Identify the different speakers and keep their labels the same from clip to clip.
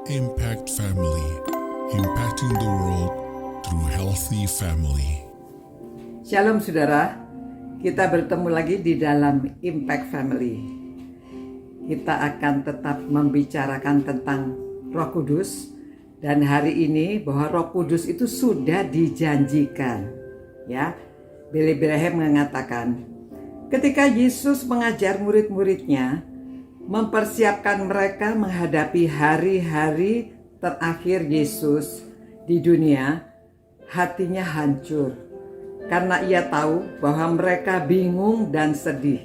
Speaker 1: Impact Family, impacting the world through healthy family.
Speaker 2: Shalom saudara, kita bertemu lagi di dalam Impact Family. Kita akan tetap membicarakan tentang Roh Kudus, dan hari ini bahwa Roh Kudus itu sudah dijanjikan. Ya, Billy Graham mengatakan, ketika Yesus mengajar murid-muridnya, mempersiapkan mereka menghadapi hari-hari terakhir Yesus di dunia, hatinya hancur karena ia tahu bahwa mereka bingung dan sedih.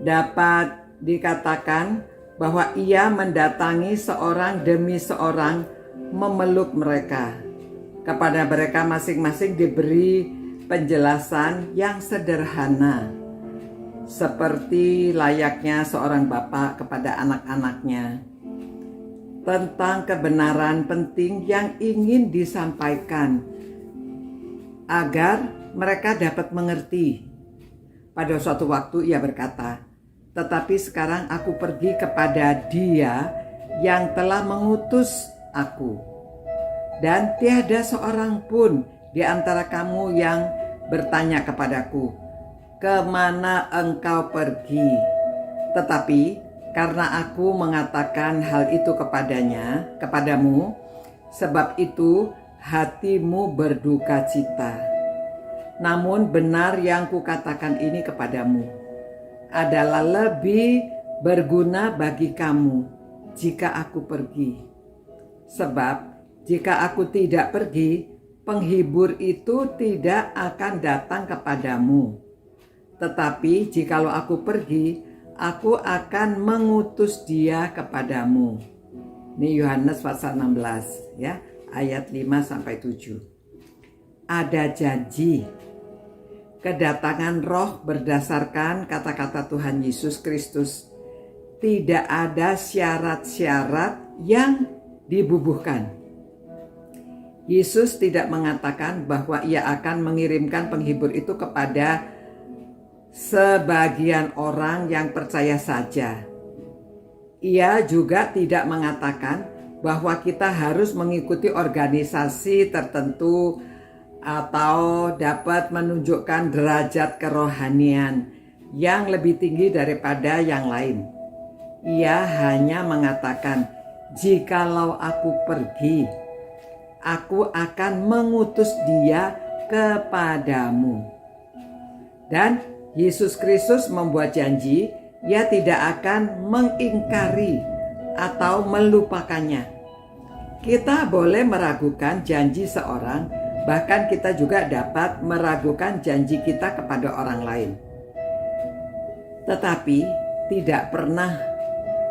Speaker 2: Dapat dikatakan bahwa ia mendatangi seorang demi seorang memeluk mereka. Kepada mereka masing-masing diberi penjelasan yang sederhana, seperti layaknya seorang bapak kepada anak-anaknya, tentang kebenaran penting yang ingin disampaikan agar mereka dapat mengerti. Pada suatu waktu ia berkata, "Tetapi sekarang aku pergi kepada Dia yang telah mengutus aku, dan tiada seorang pun di antara kamu yang bertanya kepadaku, 'Kemana engkau pergi?' Tetapi karena aku mengatakan hal itu kepadamu, sebab itu hatimu berduka cita. Namun benar yang kukatakan ini kepadamu adalah lebih berguna bagi kamu jika aku pergi. Sebab jika aku tidak pergi, penghibur itu tidak akan datang kepadamu. Tetapi jikalau aku pergi, aku akan mengutus Dia kepadamu." Ini Yohanes pasal 16 ya, ayat 5-7. Ada janji kedatangan Roh berdasarkan kata-kata Tuhan Yesus Kristus. Tidak ada syarat-syarat yang dibubuhkan. Yesus tidak mengatakan bahwa Ia akan mengirimkan penghibur itu kepada sebagian orang yang percaya saja. Ia juga tidak mengatakan bahwa kita harus mengikuti organisasi tertentu atau dapat menunjukkan derajat kerohanian yang lebih tinggi daripada yang lain. Ia hanya mengatakan, "Jikalau aku pergi, aku akan mengutus Dia kepadamu." Dan Yesus Kristus membuat janji, Ia tidak akan mengingkari atau melupakannya. Kita boleh meragukan janji seorang, bahkan kita juga dapat meragukan janji kita kepada orang lain. Tetapi tidak pernah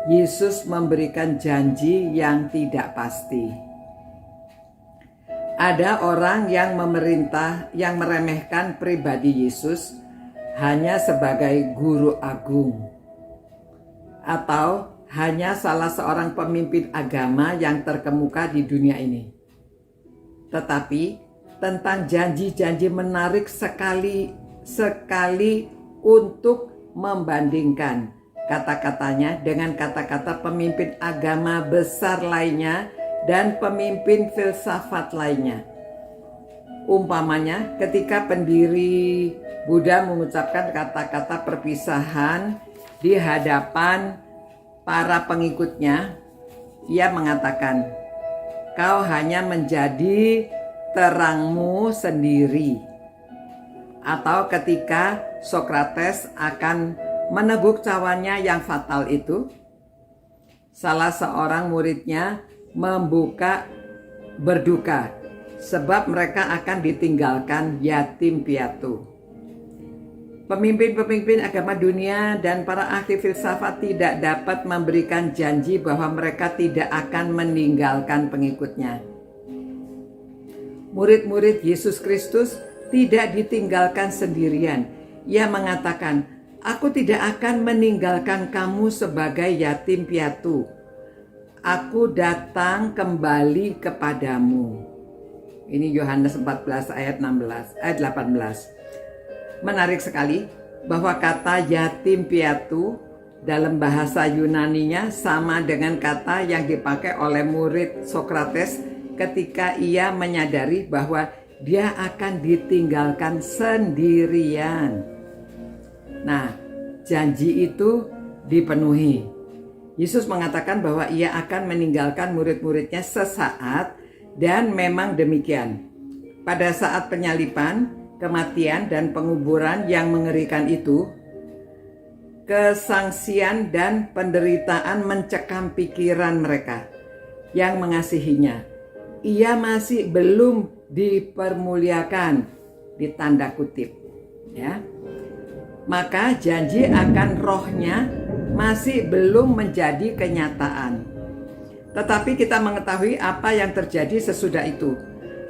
Speaker 2: Yesus memberikan janji yang tidak pasti. Ada orang yang meremehkan pribadi Yesus hanya sebagai guru agung, atau hanya salah seorang pemimpin agama yang terkemuka di dunia ini. Tetapi tentang janji-janji menarik sekali untuk membandingkan kata-katanya dengan kata-kata pemimpin agama besar lainnya dan pemimpin filsafat lainnya. Umpamanya ketika pendiri Buddha mengucapkan kata-kata perpisahan di hadapan para pengikutnya, ia mengatakan, "Kau hanya menjadi terangmu sendiri." Atau ketika Sokrates akan meneguk cawannya yang fatal itu, salah seorang muridnya berduka sebab mereka akan ditinggalkan yatim piatu. Pemimpin-pemimpin agama dunia dan para ahli filsafat tidak dapat memberikan janji bahwa mereka tidak akan meninggalkan pengikutnya. Murid-murid Yesus Kristus tidak ditinggalkan sendirian. Ia mengatakan, "Aku tidak akan meninggalkan kamu sebagai yatim piatu. Aku datang kembali kepadamu." Ini Yohanes 14 ayat 18. Menarik sekali bahwa kata yatim piatu dalam bahasa Yunaninya sama dengan kata yang dipakai oleh murid Sokrates ketika ia menyadari bahwa dia akan ditinggalkan sendirian. Nah, janji itu dipenuhi. Yesus mengatakan bahwa ia akan meninggalkan murid-muridnya sesaat, dan memang demikian. Pada saat penyaliban, kematian, dan penguburan yang mengerikan itu, kesangsian dan penderitaan mencekam pikiran mereka yang mengasihinya. Ia masih belum dipermuliakan, ditanda kutip, ya. Maka janji akan rohnya masih belum menjadi kenyataan. Tetapi kita mengetahui apa yang terjadi sesudah itu.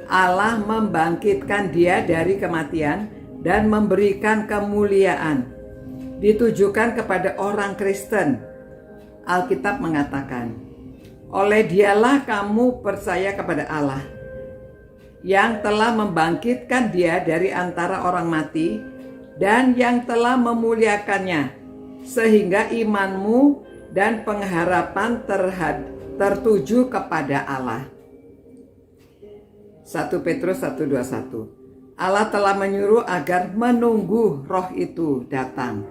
Speaker 2: Allah membangkitkan dia dari kematian dan memberikan kemuliaan ditujukan kepada orang Kristen. Alkitab mengatakan, oleh dialah kamu percaya kepada Allah, yang telah membangkitkan dia dari antara orang mati, dan yang telah memuliakannya, sehingga imanmu dan pengharapan tertuju kepada Allah. 1 Petrus 1:21. Allah telah menyuruh agar menunggu roh itu datang.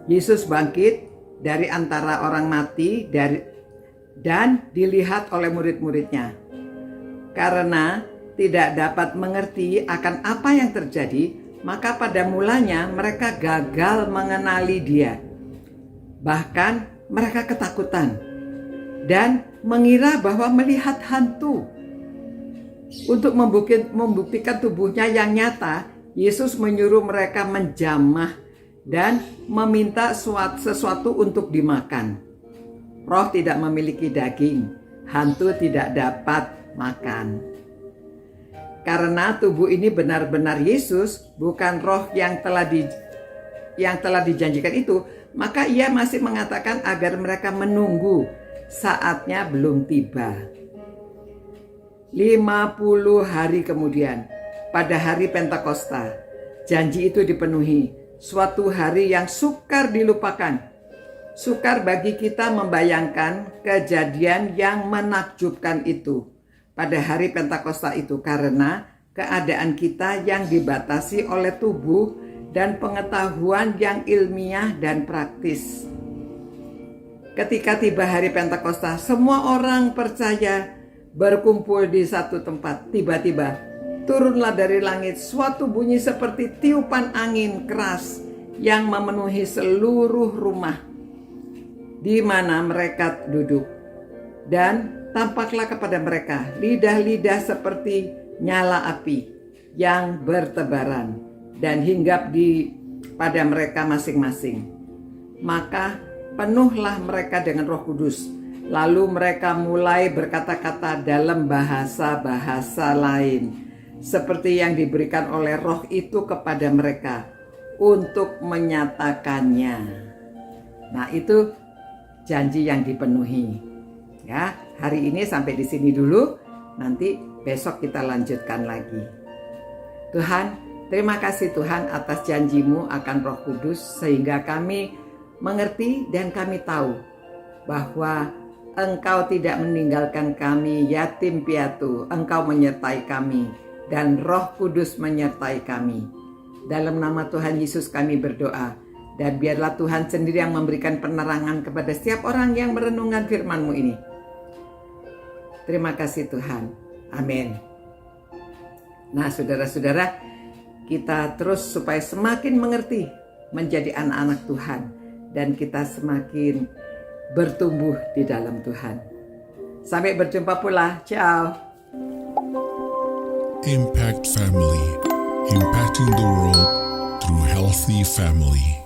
Speaker 2: Yesus bangkit dari antara orang mati dan dilihat oleh murid-muridnya. Karena tidak dapat mengerti akan apa yang terjadi, maka pada mulanya mereka gagal mengenali dia. Bahkan mereka ketakutan dan mengira bahwa melihat hantu. Untuk membuktikan tubuhnya yang nyata, Yesus menyuruh mereka menjamah dan meminta sesuatu untuk dimakan. Roh tidak memiliki daging, hantu tidak dapat makan. Karena tubuh ini benar-benar Yesus, bukan roh yang telah dijanjikan itu, maka ia masih mengatakan agar mereka menunggu, saatnya belum tiba. 50 hari kemudian, pada hari Pentakosta, janji itu dipenuhi. Suatu hari yang sukar dilupakan. Sukar bagi kita membayangkan kejadian yang menakjubkan itu pada hari Pentakosta itu, karena keadaan kita yang dibatasi oleh tubuh dan pengetahuan yang ilmiah dan praktis. Ketika tiba hari Pentakosta, semua orang percaya berkumpul di satu tempat. Tiba-tiba turunlah dari langit suatu bunyi seperti tiupan angin keras yang memenuhi seluruh rumah di mana mereka duduk. Dan tampaklah kepada mereka lidah-lidah seperti nyala api yang bertebaran dan hinggap pada mereka masing-masing. Maka penuhlah mereka dengan Roh Kudus. Lalu mereka mulai berkata-kata dalam bahasa-bahasa lain, seperti yang diberikan oleh Roh itu kepada mereka untuk menyatakannya. Nah, itu janji yang dipenuhi. Ya, hari ini sampai di sini dulu. Nanti besok kita lanjutkan lagi. Tuhan, terima kasih Tuhan atas janji-Mu akan Roh Kudus, sehingga kami mengerti dan kami tahu bahwa Engkau tidak meninggalkan kami yatim piatu. Engkau menyertai kami dan Roh Kudus menyertai kami. Dalam nama Tuhan Yesus kami berdoa, dan biarlah Tuhan sendiri yang memberikan penerangan kepada setiap orang yang merenungkan firman-Mu ini. Terima kasih Tuhan. Amin. Nah, saudara-saudara, kita terus supaya semakin mengerti menjadi anak-anak Tuhan, dan kita semakin bertumbuh di dalam Tuhan. Sampai berjumpa pula. Ciao.
Speaker 1: Impact Family, impacting the world through healthy family.